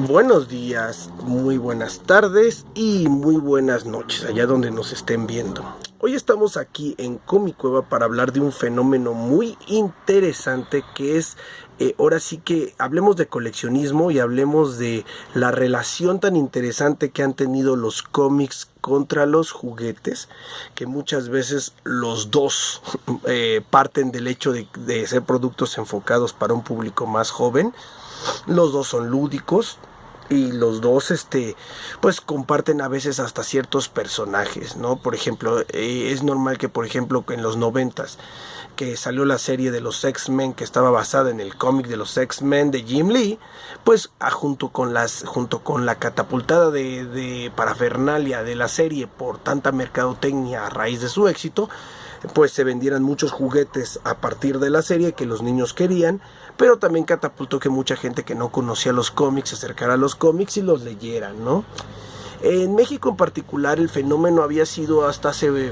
Buenos días, muy buenas tardes y muy buenas noches, allá donde nos estén viendo. Hoy estamos aquí en Comicueva para hablar de un fenómeno muy interesante que es, ahora sí que hablemos de coleccionismo y hablemos de la relación tan interesante que han tenido los cómics contra los juguetes, que muchas veces los dos parten del hecho de ser productos enfocados para un público más joven. Los dos son lúdicos y los dos pues comparten a veces hasta ciertos personajes, ¿no? Por ejemplo, es normal que por ejemplo en los 90s que salió la serie de los X-Men, que estaba basada en el cómic de los X-Men de Jim Lee, pues junto con la catapultada de parafernalia de la serie por tanta mercadotecnia a raíz de su éxito, pues se vendieran muchos juguetes a partir de la serie que los niños querían, pero también catapultó que mucha gente que no conocía los cómics se acercara a los cómics y los leyeran, ¿no? En México en particular el fenómeno había sido hasta hace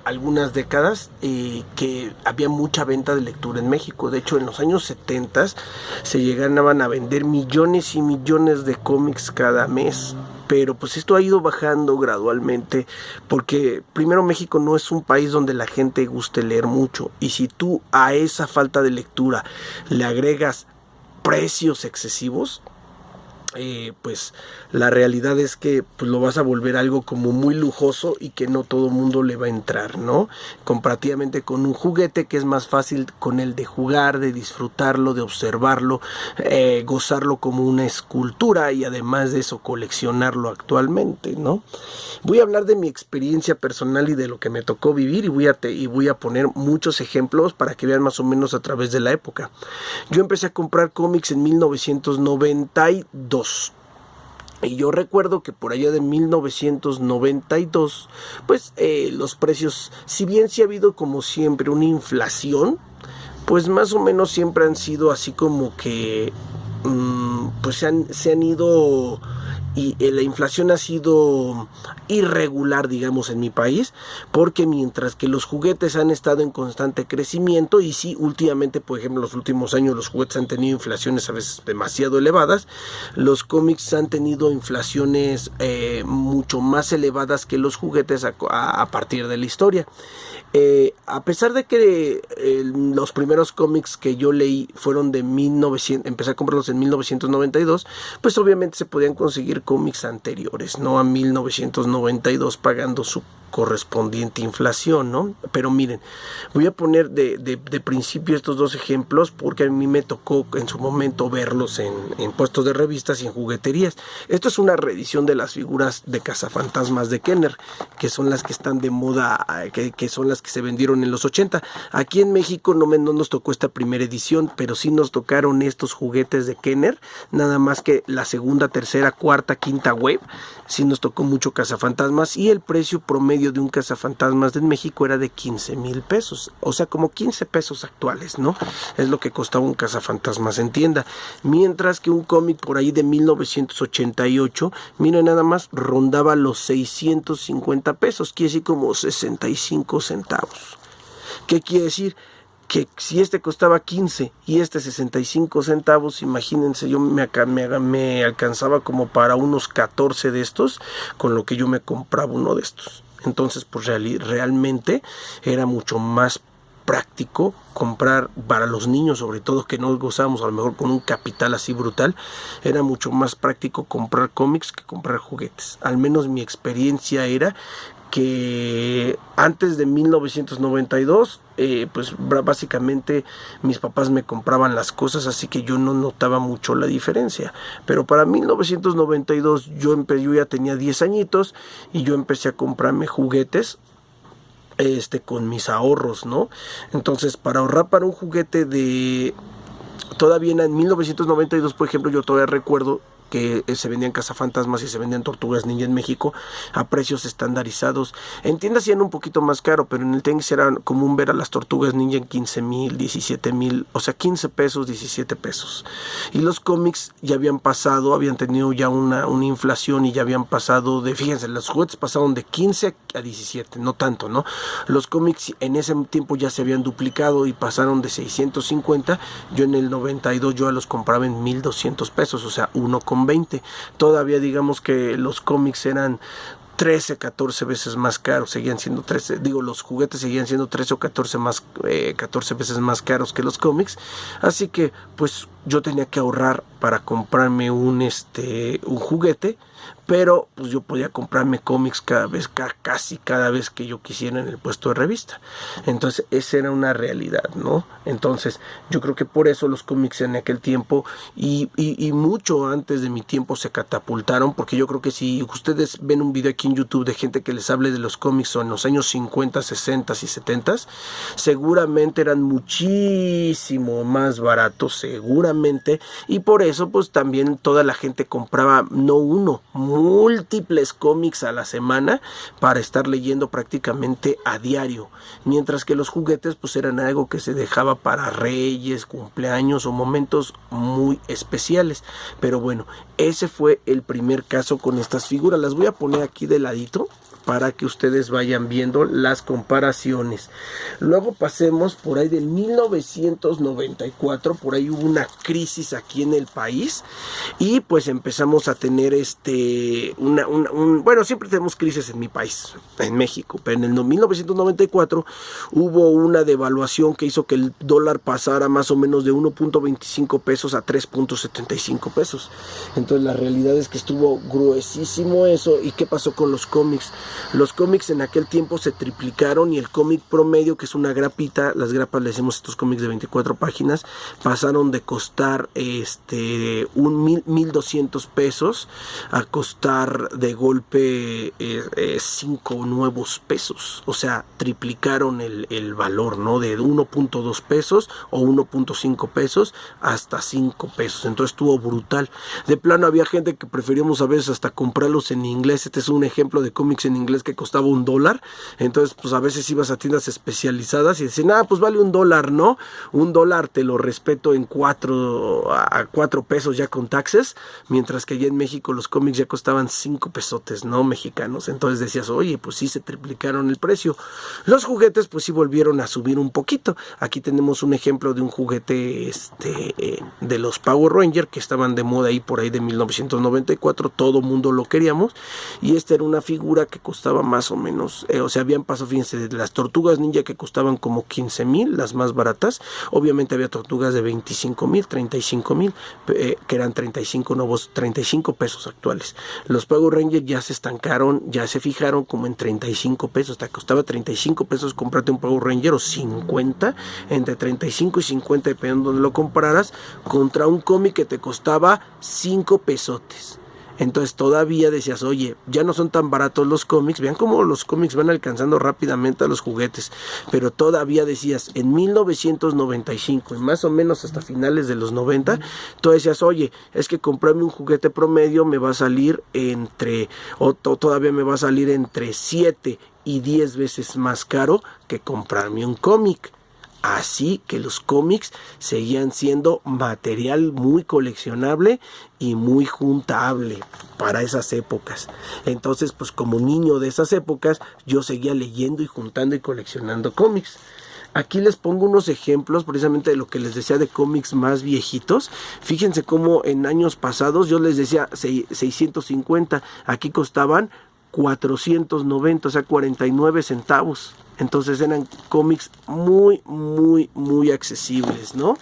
algunas décadas que había mucha venta de lectura en México. De hecho, en los años 70 se llegaban a vender millones y millones de cómics cada mes. Pero pues esto ha ido bajando gradualmente porque primero México no es un país donde la gente guste leer mucho, y si tú a esa falta de lectura le agregas precios excesivos, pues la realidad es que pues lo vas a volver algo como muy lujoso y que no todo mundo le va a entrar, ¿no? Comparativamente con un juguete que es más fácil con el de jugar, de disfrutarlo, de observarlo, gozarlo como una escultura y además de eso coleccionarlo actualmente, ¿no? Voy a hablar de mi experiencia personal y de lo que me tocó vivir y voy a poner muchos ejemplos para que vean más o menos a través de la época. Yo empecé a comprar cómics en 1992. Y yo recuerdo que por allá de 1992, pues los precios, si bien sí ha habido como siempre una inflación, pues más o menos siempre han sido así como que, pues se han ido, y la inflación ha sido irregular, digamos, en mi país, porque mientras que los juguetes han estado en constante crecimiento, y sí, últimamente, por ejemplo, en los últimos años los juguetes han tenido inflaciones a veces demasiado elevadas, los cómics han tenido inflaciones mucho más elevadas que los juguetes a partir de la historia. A pesar de que los primeros cómics que yo leí fueron de 1900, empecé a comprarlos en 1992, pues obviamente se podían conseguir cómics anteriores, ¿no? A 1992 pagando su correspondiente inflación, ¿no? Pero miren, voy a poner de principio estos dos ejemplos porque a mí me tocó en su momento verlos en puestos de revistas y en jugueterías. Esto es una reedición de las figuras de cazafantasmas de Kenner, que son las que están de moda, que son las que se vendieron en los 80. Aquí en México no nos tocó esta primera edición, pero sí nos tocaron estos juguetes de Kenner, nada más que la segunda, tercera, cuarta, quinta wave, sí nos tocó mucho cazafantasmas, y el precio promedio de un cazafantasmas en México era de 15,000 pesos, o sea, como 15 pesos actuales, ¿no? Es lo que costaba un cazafantasmas en tienda, mientras que un cómic por ahí de 1988, miren nada más, rondaba los 650 pesos, quiere decir como 65 centavos. ¿Qué quiere decir? Que si este costaba 15 y este 65 centavos, imagínense, yo me alcanzaba como para unos 14 de estos, con lo que yo me compraba uno de estos. Entonces, pues realmente era mucho más práctico comprar para los niños, sobre todo que no gozábamos a lo mejor con un capital así brutal, era mucho más práctico comprar cómics que comprar juguetes. Al menos mi experiencia era que antes de 1992, pues básicamente mis papás me compraban las cosas, así que yo no notaba mucho la diferencia. Pero para 1992 yo ya tenía 10 añitos y yo empecé a comprarme juguetes con mis ahorros, ¿no? Entonces, para ahorrar para un juguete todavía en 1992, por ejemplo, yo todavía recuerdo que se vendían cazafantasmas y se vendían tortugas ninja en México a precios estandarizados. En tiendas eran un poquito más caro, pero en el tianguis era común ver a las tortugas ninja en 15,000, 17,000, o sea, 15 pesos, 17 pesos. Y los cómics ya habían tenido ya una inflación y ya habían pasado fíjense, los juguetes pasaron de 15 a 17, no tanto, ¿no? Los cómics en ese tiempo ya se habían duplicado y pasaron de 650. Yo en el 92 yo los compraba en 1,200 pesos, o sea, 1,5 $7.20. Todavía digamos que los cómics eran 13, 14 veces más caros, seguían siendo 13, los juguetes seguían siendo 13 o 14 veces más caros que los cómics, así que pues yo tenía que ahorrar para comprarme un juguete, pero pues yo podía comprarme cómics casi cada vez que yo quisiera en el puesto de revista. Entonces esa era una realidad, ¿no? Entonces yo creo que por eso los cómics en aquel tiempo y mucho antes de mi tiempo se catapultaron, porque yo creo que si ustedes ven un video aquí en YouTube de gente que les hable de los cómics o en los años 50, 60 y 70, seguramente eran muchísimo más baratos, seguramente, y por eso pues también toda la gente compraba no uno, múltiples cómics a la semana para estar leyendo prácticamente a diario, mientras que los juguetes pues eran algo que se dejaba para reyes, cumpleaños o momentos muy especiales. Pero bueno, ese fue el primer caso con estas figuras. Las voy a poner aquí de ladito para que ustedes vayan viendo las comparaciones. Luego pasemos por ahí del 1994, por ahí hubo una crisis aquí en el país y pues empezamos a tener bueno, siempre tenemos crisis en mi país, en México, pero en el 1994 hubo una devaluación que hizo que el dólar pasara más o menos de 1.25 pesos a 3.75 pesos. Entonces la realidad es que estuvo gruesísimo eso. ¿Y qué pasó con los cómics? Los cómics en aquel tiempo se triplicaron y el cómic promedio, que es una grapita, las grapas le decimos estos cómics de 24 páginas, pasaron de costar 1,200 pesos a costar de golpe 5 nuevos pesos. O sea, triplicaron el valor, ¿no? De 1.2 pesos o 1.5 pesos hasta 5 pesos. Entonces estuvo brutal. De plano había gente que preferíamos a veces hasta comprarlos en inglés. Este es un ejemplo de cómics en inglés que costaba $1. Entonces pues a veces ibas a tiendas especializadas y decían, pues vale $1, ¿no? $1 te lo respeto en 4 pesos ya con taxes, mientras que allá en México los cómics ya costaban 5 pesotes, ¿no? Mexicanos. Entonces decías, oye, pues sí se triplicaron el precio. Los juguetes pues sí volvieron a subir un poquito. Aquí tenemos un ejemplo de un juguete de los Power Rangers que estaban de moda ahí por ahí de 1994, todo mundo lo queríamos, y esta era una figura que costaba más o menos, habían pasado, fíjense, de las tortugas ninja que costaban como 15,000, las más baratas. Obviamente había tortugas de 25,000, 35,000, que eran 35 pesos actuales. Los Power Rangers ya se estancaron, ya se fijaron como en 35 pesos, hasta costaba 35 pesos comprarte un Power Ranger, o 50, entre 35 y 50 dependiendo de donde lo compraras, contra un cómic que te costaba 5 pesotes. Entonces todavía decías, oye, ya no son tan baratos los cómics. Vean cómo los cómics van alcanzando rápidamente a los juguetes. Pero todavía decías, en 1995 y más o menos hasta finales de los 90, tú decías, oye, es que comprarme un juguete promedio me va a salir todavía me va a salir entre 7 y 10 veces más caro que comprarme un cómic. Así que los cómics seguían siendo material muy coleccionable y muy juntable para esas épocas. Entonces, pues como niño de esas épocas, yo seguía leyendo y juntando y coleccionando cómics. Aquí les pongo unos ejemplos precisamente de lo que les decía de cómics más viejitos. Fíjense cómo en años pasados yo les decía 650, aquí costaban 490, o sea 49 centavos. Entonces eran cómics muy, muy, muy accesibles, ¿no?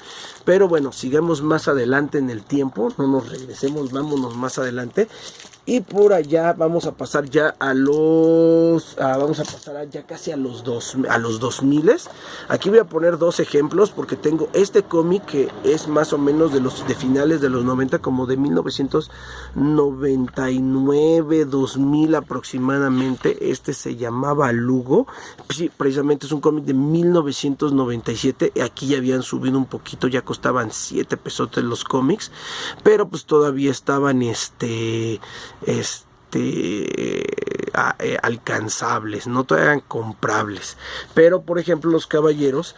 Pero bueno, sigamos más adelante en el tiempo, no nos regresemos, vámonos más adelante. Y por allá vamos a pasar ya casi a los 2000. Aquí voy a poner dos ejemplos porque tengo este cómic que es más o menos de finales de los 90, como de 1999, 2000 aproximadamente. Este se llamaba Lugo. Sí, precisamente es un cómic de 1997. Aquí ya habían subido un poquito, ya costaban 7 pesotes los cómics, pero pues todavía estaban alcanzables, no todavía eran comprables. Pero por ejemplo los caballeros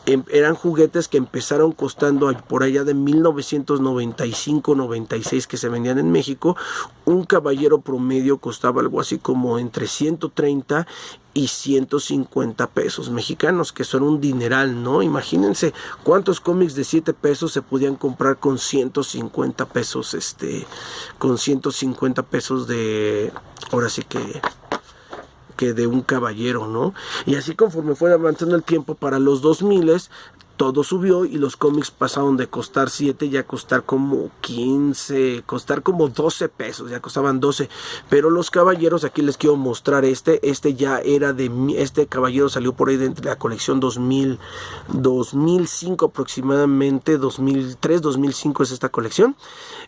eran juguetes que empezaron costando por allá de 1995-96 que se vendían en México. Un caballero promedio costaba algo así como entre 130 y 150 pesos mexicanos, que son un dineral, ¿no? Imagínense cuántos cómics de 7 pesos se podían comprar con 150 pesos, con 150 pesos de, ahora sí que de un caballero, ¿no? Y así conforme fue avanzando el tiempo, para los 2000 todo subió y los cómics pasaron de costar 7 ya a costar como 15, costar como 12 pesos, ya costaban 12. Pero los caballeros, aquí les quiero mostrar este ya era este caballero salió por ahí de la colección 2005 aproximadamente, 2003, 2005 es esta colección.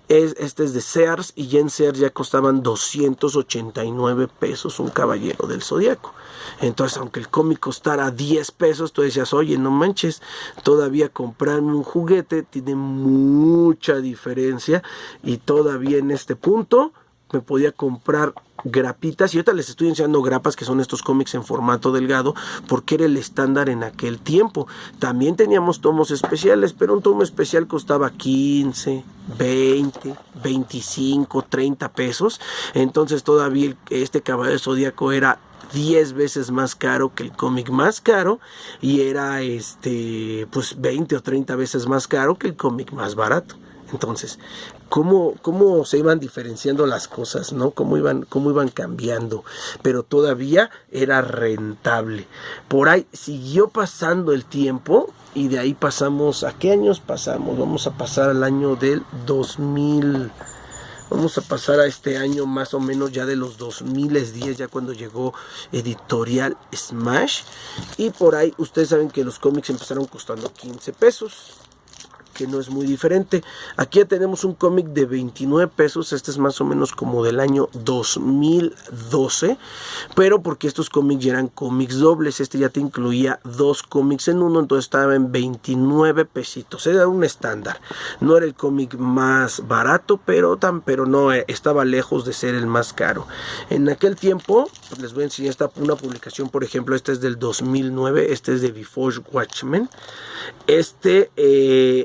Este es de Sears y ya en Sears ya costaban 289 pesos un caballero del Zodiaco. Entonces, aunque el cómic costara 10 pesos, tú decías, oye, no manches, todavía comprarme un juguete tiene mucha diferencia, y todavía en este punto me podía comprar grapitas, y ahorita les estoy enseñando grapas, que son estos cómics en formato delgado, porque era el estándar en aquel tiempo. También teníamos tomos especiales, pero un tomo especial costaba 15, 20, 25, 30 pesos. Entonces todavía este Caballero Zodíaco era 10 veces más caro que el cómic más caro, y era pues 20 o 30 veces más caro que el cómic más barato. Entonces, ¿cómo se iban diferenciando las cosas, ¿no? ¿Cómo iban cambiando? Pero todavía era rentable. Por ahí siguió pasando el tiempo, y de ahí pasamos, ¿a qué años pasamos? Vamos a pasar al año del 2000. Vamos a pasar a este año más o menos ya de los 2010, ya cuando llegó Editorial Smash. Y por ahí ustedes saben que los cómics empezaron costando 15 pesos. Que no es muy diferente. Aquí ya tenemos un cómic de 29 pesos. Este es más o menos como del año 2012. Pero porque estos cómics ya eran cómics dobles. Este ya te incluía 2 cómics en uno. Entonces estaba en 29 pesitos. Era un estándar. No era el cómic más barato, pero no estaba lejos de ser el más caro. En aquel tiempo, pues les voy a enseñar una publicación. Por ejemplo, este es del 2009. Este es de Before Watchmen. Este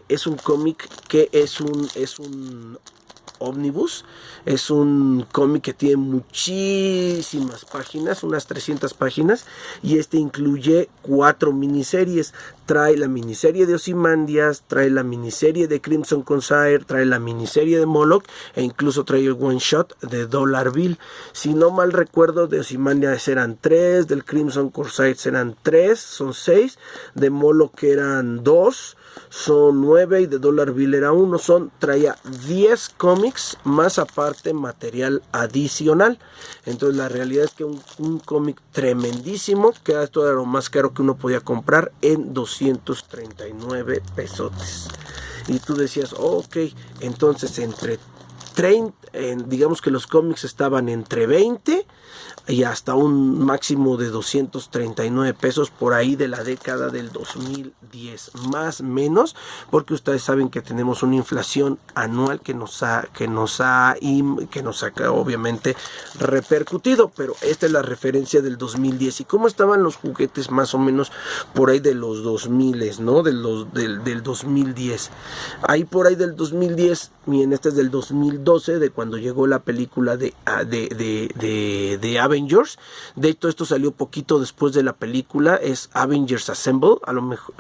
es un cómic que es un ómnibus. Es un cómic que tiene muchísimas páginas, unas 300 páginas, y este incluye 4 miniseries. Trae la miniserie de Ozymandias, trae la miniserie de Crimson Corsair, trae la miniserie de Moloch, e incluso trae el one shot de Dollar Bill. Si no mal recuerdo, de Ozymandias eran 3, del Crimson Corsair eran 3, son 6, de Moloch eran 2, son 9, y de Dollar Bill era 1. Traía 10 cómics más aparte material adicional. Entonces la realidad es que un cómic tremendísimo, que era todo lo más caro que uno podía comprar, en 239 pesotes. Y tú decías, ok, entonces entre 30, digamos que los cómics estaban entre 20 y hasta un máximo de 239 pesos por ahí de la década del 2010, más menos, porque ustedes saben que tenemos una inflación anual que nos ha obviamente repercutido. Pero esta es la referencia del 2010 y cómo estaban los juguetes más o menos por ahí de los 2000, ¿no? Del 2010. Ahí por ahí del 2010, miren, este es del 2012, de cuando llegó la película de Avengers. De hecho, esto salió poquito después de la película. Es Avengers Assemble. A lo mejor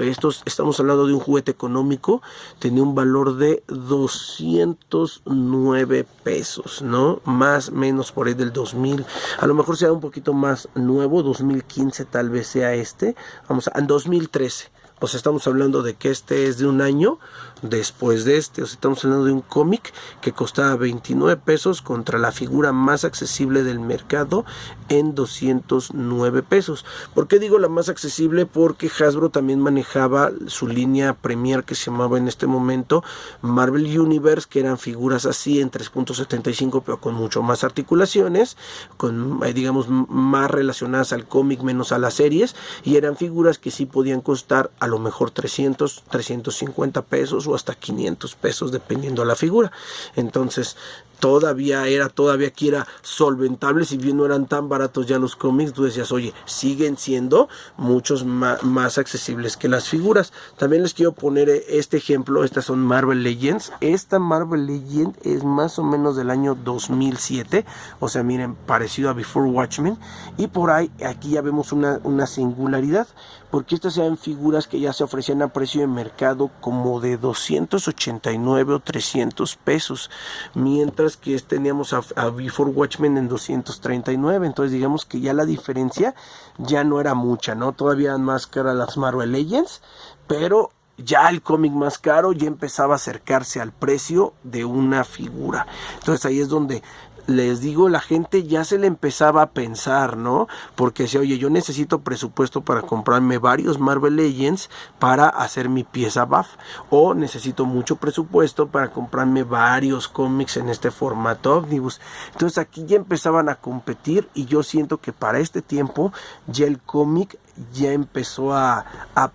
estamos hablando de un juguete económico. Tenía un valor de 209 pesos, ¿no? Más o menos por ahí del 2000. A lo mejor sea un poquito más nuevo, 2015 tal vez sea este. Vamos a 2013. O sea, estamos hablando de que este es de un año después de este. O sea, estamos hablando de un cómic que costaba 29 pesos contra la figura más accesible del mercado en 209 pesos. ¿Por qué digo la más accesible? Porque Hasbro también manejaba su línea Premier, que se llamaba en este momento Marvel Universe, que eran figuras así en 3.75, pero con mucho más articulaciones, con digamos más relacionadas al cómic, menos a las series, y eran figuras que sí podían costar a lo mejor 300, 350 pesos o hasta 500 pesos dependiendo de la figura. Entonces todavía aquí era solventable, si bien no eran tan baratos ya los cómics, tú decías, oye, siguen siendo muchos más accesibles que las figuras. También les quiero poner este ejemplo, estas son Marvel Legends. Esta Marvel Legend es más o menos del año 2007, o sea, miren, parecido a Before Watchmen, y por ahí, aquí ya vemos una singularidad, porque estas eran figuras que ya se ofrecían a precio de mercado como de 289 o 300 pesos, mientras que teníamos a Before Watchmen en 239, entonces digamos que ya la diferencia ya no era mucha, ¿no? Todavía más caras las Marvel Legends, pero ya el cómic más caro ya empezaba a acercarse al precio de una figura. Entonces ahí es donde les digo, la gente ya se le empezaba a pensar, ¿no? Porque decía, oye, yo necesito presupuesto para comprarme varios Marvel Legends para hacer mi pieza buff, o necesito mucho presupuesto para comprarme varios cómics en este formato ómnibus. Entonces aquí ya empezaban a competir, y yo siento que para este tiempo ya el cómic ya empezó a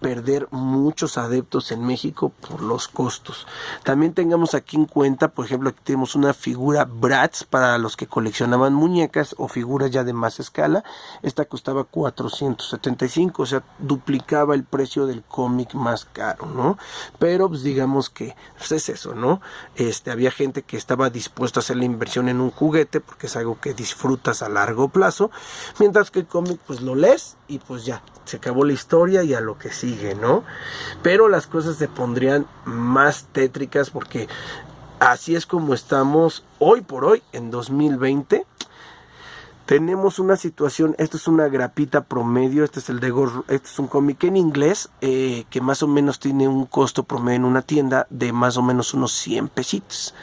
perder muchos adeptos en México por los costos. También tengamos aquí en cuenta, por ejemplo, aquí tenemos una figura Bratz para los que coleccionaban muñecas o figuras ya de más escala. Esta costaba 475, o sea, duplicaba el precio del cómic más caro, ¿no? Pero pues digamos que pues es eso, ¿no? Había gente que estaba dispuesta a hacer la inversión en un juguete porque es algo que disfrutas a largo plazo, mientras que el cómic pues lo lees y pues ya, se acabó la historia y a lo que sigue, ¿no? Pero las cosas se pondrían más tétricas, porque así es como estamos hoy por hoy en 2020. Tenemos una situación, esto es una grapita promedio, este es un cómic en inglés que más o menos tiene un costo promedio en una tienda de más o menos unos 100 pesitos.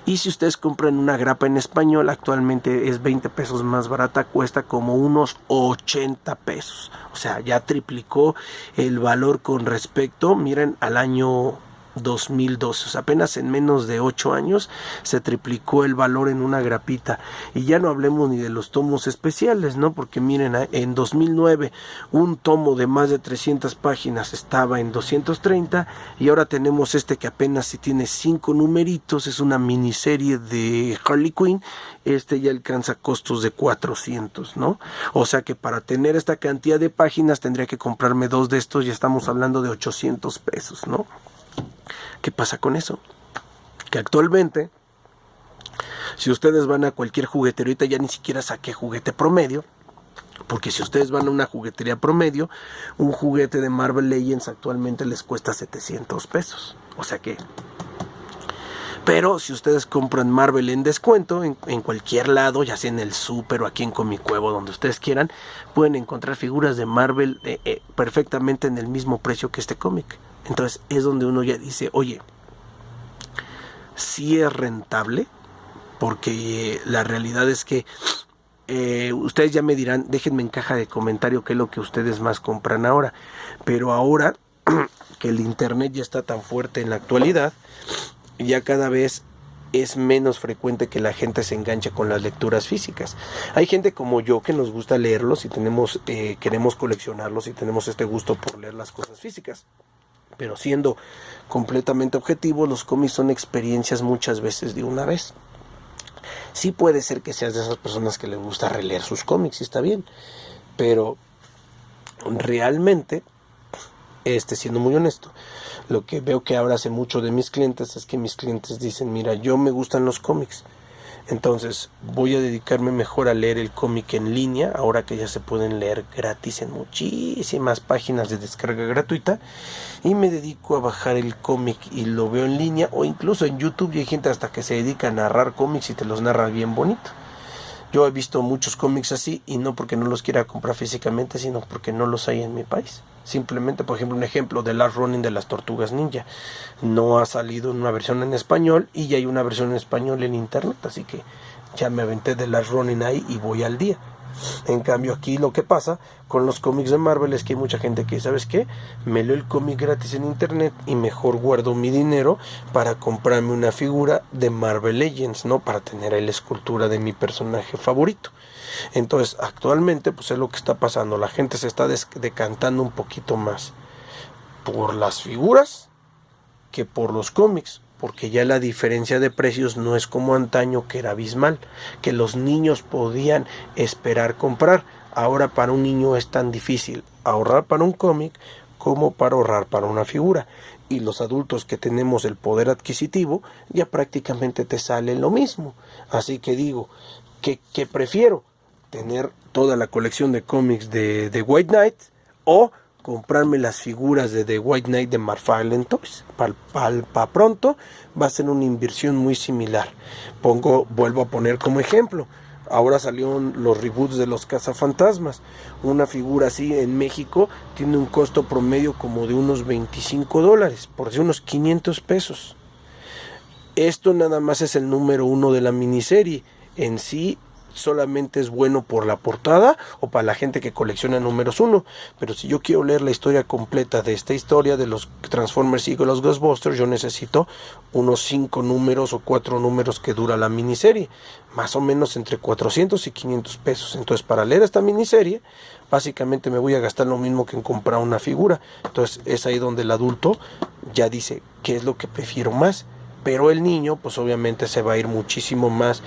Y si ustedes compran una grapa en español, actualmente es 20 pesos más barata, cuesta como unos 80 pesos. O sea, ya triplicó el valor con respecto, miren, al año 2012, o sea, apenas en menos de 8 años se triplicó el valor en una grapita. Y ya no hablemos ni de los tomos especiales, ¿no? Porque miren, en 2009 un tomo de más de 300 páginas estaba en 230, y ahora tenemos este que apenas si tiene 5 numeritos, es una miniserie de Harley Quinn, ya alcanza costos de 400, ¿no? O sea que para tener esta cantidad de páginas tendría que comprarme 2 de estos, y estamos hablando de 800 pesos, ¿no? ¿Qué pasa con eso? Que actualmente, si ustedes van a cualquier juguetería, ahorita ya ni siquiera saqué juguete promedio, porque si ustedes van a una juguetería promedio, un juguete de Marvel Legends actualmente les cuesta 700 pesos. O sea que... Pero si ustedes compran Marvel en descuento, en cualquier lado, ya sea en el súper o aquí en Comicuevo, donde ustedes quieran, pueden encontrar figuras de Marvel perfectamente en el mismo precio que este cómic. Entonces es donde uno ya dice, oye, sí es rentable, porque la realidad es que ustedes ya me dirán, déjenme en caja de comentario qué es lo que ustedes más compran ahora. Pero ahora que el internet ya está tan fuerte en la actualidad, ya cada vez es menos frecuente que la gente se enganche con las lecturas físicas. Hay gente como yo que nos gusta leerlos y queremos coleccionarlos y tenemos este gusto por leer las cosas físicas. Pero siendo completamente objetivo, los cómics son experiencias muchas veces de una vez. Sí puede ser que seas de esas personas que les gusta releer sus cómics, y está bien, pero realmente, siendo muy honesto, lo que veo que ahora hace mucho de mis clientes es que mis clientes dicen, mira, yo me gustan los cómics, entonces voy a dedicarme mejor a leer el cómic en línea, ahora que ya se pueden leer gratis en muchísimas páginas de descarga gratuita, y me dedico a bajar el cómic y lo veo en línea, o incluso en YouTube. Y hay gente hasta que se dedica a narrar cómics y te los narra bien bonito. Yo he visto muchos cómics así, y no porque no los quiera comprar físicamente, sino porque no los hay en mi país. Simplemente, por ejemplo, un ejemplo de Last Ronin de las Tortugas Ninja. No ha salido una versión en español, y ya hay una versión en español en internet, así que ya me aventé de Last Ronin ahí y voy al día. En cambio, aquí lo que pasa con los cómics de Marvel es que hay mucha gente que, ¿sabes qué? Me leo el cómic gratis en internet y mejor guardo mi dinero para comprarme una figura de Marvel Legends, ¿no? Para tener ahí la escultura de mi personaje favorito. Entonces, actualmente, pues es lo que está pasando. La gente se está decantando un poquito más por las figuras que por los cómics. porque ya la diferencia de precios no es como antaño, que era abismal, que los niños podían esperar comprar. Ahora para un niño es tan difícil ahorrar para un cómic como para ahorrar para una figura. Y los adultos que tenemos el poder adquisitivo, ya prácticamente te sale lo mismo. Así que digo, ¿qué prefiero? ¿Tener toda la colección de cómics de White Knight o comprarme las figuras de The White Knight de McFarlane Toys? Para pronto va a ser una inversión muy similar. Vuelvo a poner como ejemplo. Ahora salieron los reboots de los Cazafantasmas. Una figura así en México tiene un costo promedio como de unos $25, por decir unos 500 pesos. Esto nada más es el número 1 de la miniserie. En sí solamente es bueno por la portada o para la gente que colecciona números 1, pero si yo quiero leer la historia completa de esta historia de los Transformers y los Ghostbusters, yo necesito unos 5 números o 4 números que dura la miniserie, más o menos entre 400 y 500 pesos. Entonces, para leer esta miniserie básicamente me voy a gastar lo mismo que en comprar una figura. Entonces es ahí donde el adulto ya dice qué es lo que prefiero más. Pero el niño, pues obviamente se va a ir muchísimo más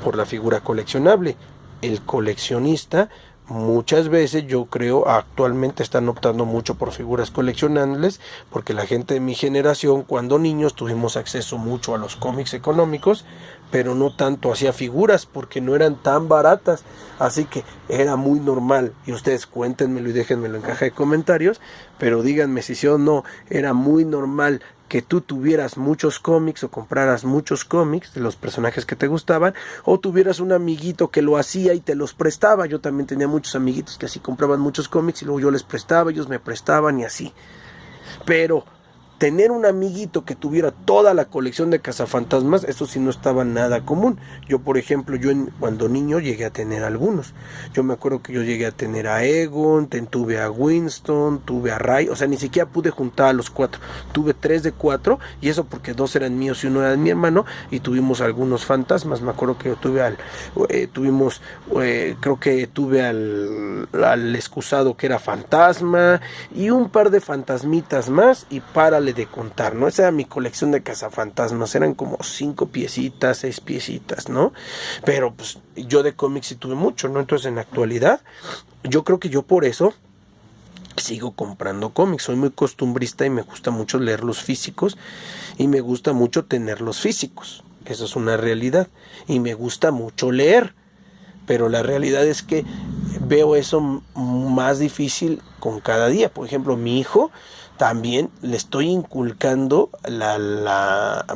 por la figura coleccionable. El coleccionista, muchas veces yo creo actualmente están optando mucho por figuras coleccionables, porque la gente de mi generación, cuando niños, tuvimos acceso mucho a los cómics económicos, pero no tanto hacia figuras, porque no eran tan baratas. Así que era muy normal, y ustedes cuéntenmelo y déjenmelo en caja de comentarios, pero díganme si sí o no, era muy normal que tú tuvieras muchos cómics o compraras muchos cómics de los personajes que te gustaban, o tuvieras un amiguito que lo hacía y te los prestaba. Yo también tenía muchos amiguitos que así compraban muchos cómics y luego yo les prestaba, ellos me prestaban y así. Pero tener un amiguito que tuviera toda la colección de Cazafantasmas, eso sí no estaba nada común. Yo, por ejemplo, cuando niño llegué a tener algunos. Yo me acuerdo que yo llegué a tener a Egon, tuve a Winston, tuve a Ray, o sea, ni siquiera pude juntar a los 4. Tuve 3 de 4, y eso porque 2 eran míos y 1 era de mi hermano, y tuvimos algunos fantasmas. Me acuerdo que yo tuve creo que tuve al excusado que era fantasma, y un par de fantasmitas más, y párale de contar, ¿no? Esa era mi colección de Cazafantasmas, eran como 5 piecitas, 6 piecitas, ¿no? Pero pues yo de cómics sí tuve mucho, ¿no? Entonces en la actualidad, yo creo que yo por eso sigo comprando cómics. Soy muy costumbrista y me gusta mucho leer los físicos, y me gusta mucho tener los físicos. Eso es una realidad. Y me gusta mucho leer. Pero la realidad es que veo eso más difícil con cada día. Por ejemplo, mi hijo también le estoy inculcando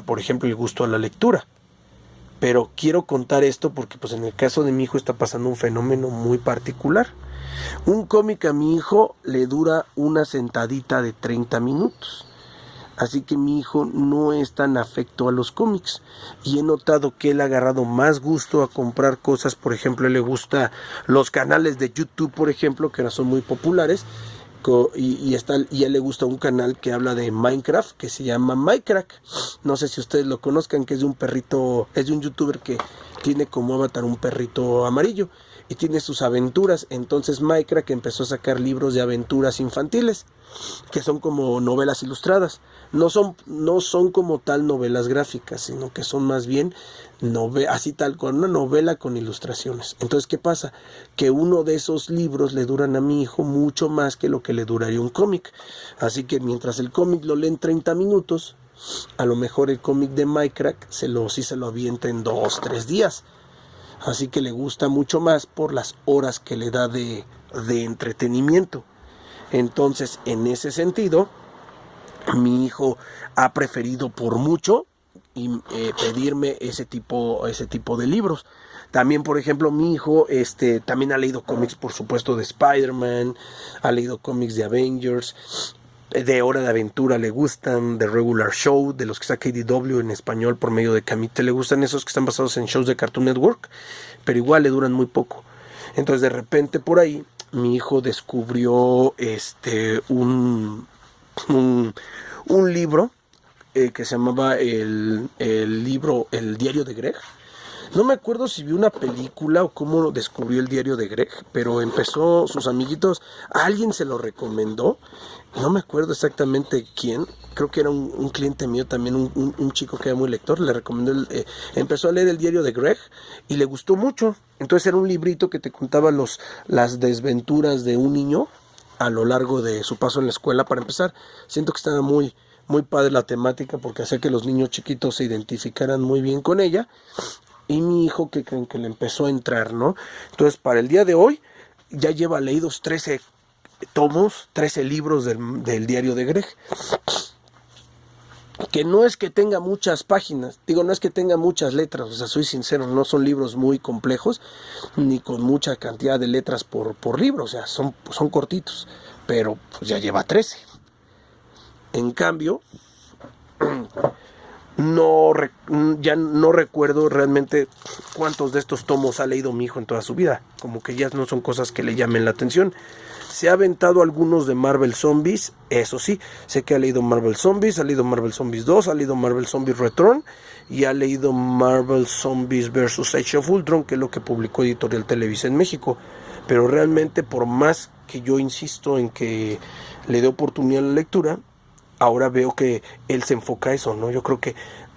por ejemplo, el gusto a la lectura. Pero quiero contar esto porque pues en el caso de mi hijo está pasando un fenómeno muy particular. Un cómic a mi hijo le dura una sentadita de 30 minutos. Así que mi hijo no es tan afecto a los cómics. Y he notado que él ha agarrado más gusto a comprar cosas. Por ejemplo, le gusta los canales de YouTube, por ejemplo, que ahora son muy populares. Y a él le gusta un canal que habla de Minecraft, que se llama Minecraft. No sé si ustedes lo conozcan, que es de un perrito, es de un youtuber que tiene como avatar un perrito amarillo y tiene sus aventuras. Entonces Minecraft empezó a sacar libros de aventuras infantiles, que son como novelas ilustradas. No son como tal novelas gráficas, sino que son más bien así tal cual, una novela con ilustraciones. Entonces, ¿qué pasa? Que uno de esos libros le duran a mi hijo mucho más que lo que le duraría un cómic. Así que mientras el cómic lo lee en 30 minutos, a lo mejor el cómic de Minecraft sí se lo avienta en 2-3 días. Así que le gusta mucho más por las horas que le da de entretenimiento. Entonces, en ese sentido, mi hijo ha preferido por mucho pedirme ese tipo de libros. También, por ejemplo, mi hijo también ha leído cómics, por supuesto, de Spider-Man, ha leído cómics de Avengers, de Hora de Aventura le gustan, de Regular Show, de los que saca IDW en español por medio de Camite, le gustan esos que están basados en shows de Cartoon Network, pero igual le duran muy poco. Entonces, de repente, por ahí, mi hijo descubrió un libro que se llamaba el diario de Greg, No me acuerdo si vi una película o cómo descubrió el diario de Greg, pero empezó, sus amiguitos, alguien se lo recomendó, no me acuerdo exactamente quién, creo que era un cliente mío también, un chico que era muy lector, le recomendó, empezó a leer el diario de Greg y le gustó mucho. Entonces era un librito que te contaba las desventuras de un niño a lo largo de su paso en la escuela. Para empezar, siento que estaba muy padre la temática porque hacía que los niños chiquitos se identificaran muy bien con ella. Y mi hijo, que creen que le empezó a entrar, ¿no? Entonces, para el día de hoy, ya lleva leídos 13 tomos, 13 libros del diario de Greg. Que no es que tenga muchas páginas, digo, no es que tenga muchas letras, o sea, soy sincero, no son libros muy complejos, ni con mucha cantidad de letras por libro, o sea, son cortitos, pero pues ya lleva 13. En cambio, ya no recuerdo realmente cuántos de estos tomos ha leído mi hijo en toda su vida, como que ya no son cosas que le llamen la atención. Se ha aventado algunos de Marvel Zombies, eso sí, sé que ha leído Marvel Zombies, ha leído Marvel Zombies 2, ha leído Marvel Zombies Return y ha leído Marvel Zombies vs. Age of Ultron, que es lo que publicó Editorial Televisa en México. Pero realmente, por más que yo insisto en que le dé oportunidad a la lectura, ahora veo que él se enfoca a eso, ¿no? Yo creo que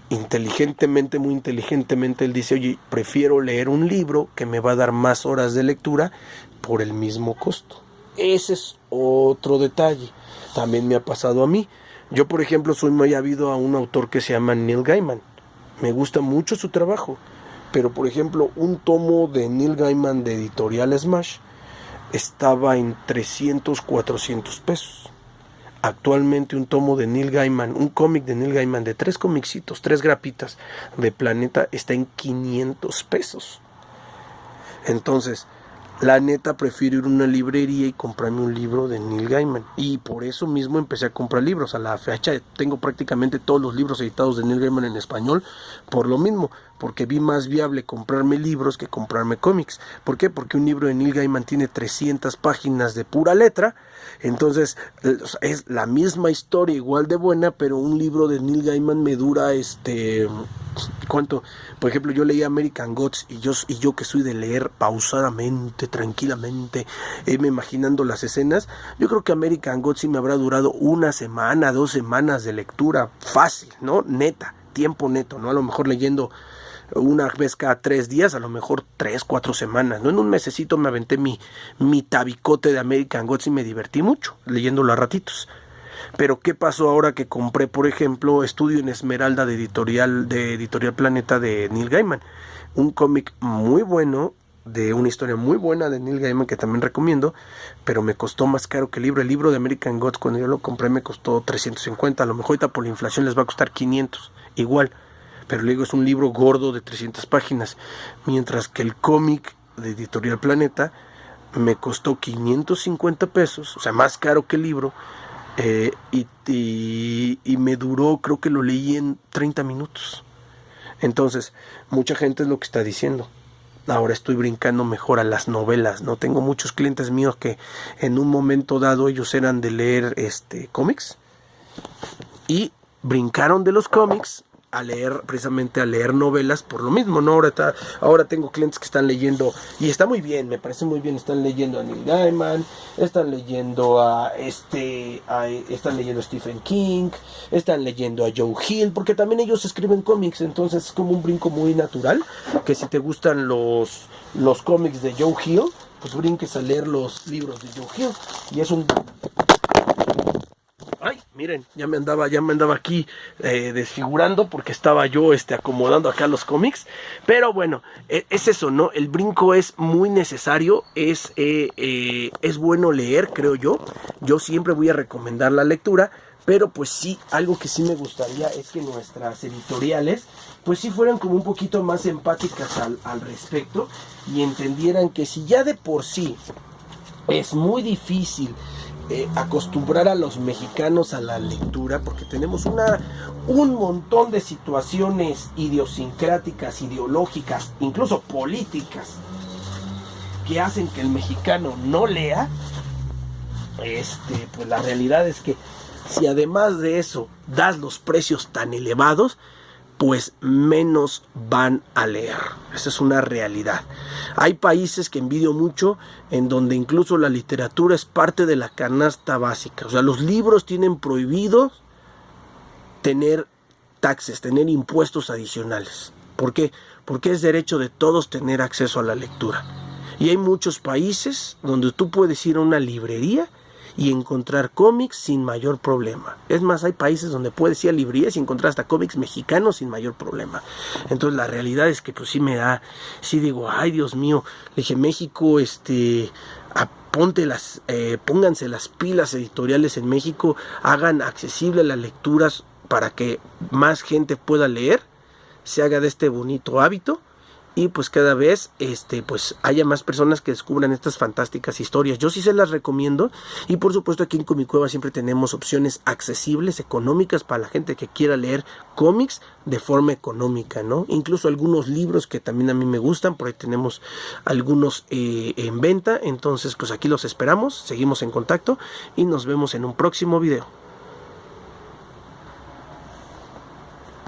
inteligentemente, muy inteligentemente, él dice, oye, prefiero leer un libro que me va a dar más horas de lectura por el mismo costo. Ese es otro detalle. También me ha pasado a mí. Yo, por ejemplo, soy muy ávido a un autor que se llama Neil Gaiman. Me gusta mucho su trabajo. Pero, por ejemplo, un tomo de Neil Gaiman de Editorial Smash estaba en 300, 400 pesos. Actualmente un tomo de Neil Gaiman, un cómic de Neil Gaiman de 3 comicitos, 3 grapitas de Planeta está en 500 pesos. Entonces, la neta, prefiero ir a una librería y comprarme un libro de Neil Gaiman. Y por eso mismo empecé a comprar libros. A la fecha tengo prácticamente todos los libros editados de Neil Gaiman en español. Por lo mismo, porque vi más viable comprarme libros que comprarme cómics. ¿Por qué? Porque un libro de Neil Gaiman tiene 300 páginas de pura letra. Entonces, es la misma historia, igual de buena, pero un libro de Neil Gaiman me dura ¿cuánto? Por ejemplo, yo leí American Gods y yo que soy de leer pausadamente, tranquilamente, me imaginando las escenas, yo creo que American Gods sí me habrá durado 1 semana, 2 semanas de lectura fácil, ¿no? Neta, tiempo neto, ¿no? A lo mejor leyendo una vez cada 3 días, a lo mejor 3, 4 semanas, ¿no? En un mesecito me aventé mi tabicote de American Gods y me divertí mucho leyéndolo a ratitos. Pero ¿qué pasó ahora que compré, por ejemplo, Estudio en Esmeralda de Editorial Planeta de Neil Gaiman? Un cómic muy bueno, de una historia muy buena de Neil Gaiman que también recomiendo, pero me costó más caro que el libro. El libro de American Gods, cuando yo lo compré, me costó 350. A lo mejor ahorita por la inflación les va a costar 500, igual. Pero luego es un libro gordo de 300 páginas, mientras que el cómic de Editorial Planeta me costó 550 pesos, o sea, más caro que el libro. Y me duró, creo que lo leí en 30 minutos. Entonces, mucha gente es lo que está diciendo. Ahora estoy brincando mejor a las novelas, ¿no? Tengo muchos clientes míos que en un momento dado ellos eran de leer cómics y brincaron de los cómics a leer novelas por lo mismo, ¿no? Ahora tengo clientes que están leyendo, y está muy bien, me parece muy bien, están leyendo a Neil Gaiman, están leyendo están leyendo a Stephen King, están leyendo a Joe Hill, porque también ellos escriben cómics, entonces es como un brinco muy natural, que si te gustan los cómics de Joe Hill, pues brinques a leer los libros de Joe Hill, y es un... Ay, miren, ya me andaba aquí desfigurando porque estaba yo acomodando acá los cómics. Pero bueno, es eso, ¿no? El brinco es muy necesario, es bueno leer, creo yo. Yo siempre voy a recomendar la lectura, pero pues sí, algo que sí me gustaría es que nuestras editoriales pues sí fueran como un poquito más empáticas al respecto y entendieran que si ya de por sí es muy difícil acostumbrar a los mexicanos a la lectura, porque tenemos un montón de situaciones idiosincráticas, ideológicas, incluso políticas, que hacen que el mexicano no lea. Pues la realidad es que si además de eso das los precios tan elevados, pues menos van a leer. Esa es una realidad. Hay países que envidio mucho en donde incluso la literatura es parte de la canasta básica. O sea, los libros tienen prohibido tener taxes, tener impuestos adicionales. ¿Por qué? Porque es derecho de todos tener acceso a la lectura. Y hay muchos países donde tú puedes ir a una librería y encontrar cómics sin mayor problema. Es más, hay países donde puedes ir a librerías y encontrar hasta cómics mexicanos sin mayor problema. Entonces la realidad es que pues sí digo, ay Dios mío, le dije, México, pónganse las pilas editoriales en México, hagan accesible las lecturas para que más gente pueda leer, se haga de este bonito hábito. Y pues cada vez pues haya más personas que descubran estas fantásticas historias. Yo sí se las recomiendo. Y por supuesto aquí en Comicueva siempre tenemos opciones accesibles, económicas para la gente que quiera leer cómics de forma económica, ¿no? Incluso algunos libros que también a mí me gustan. Por ahí tenemos algunos en venta. Entonces pues aquí los esperamos. Seguimos en contacto y nos vemos en un próximo video.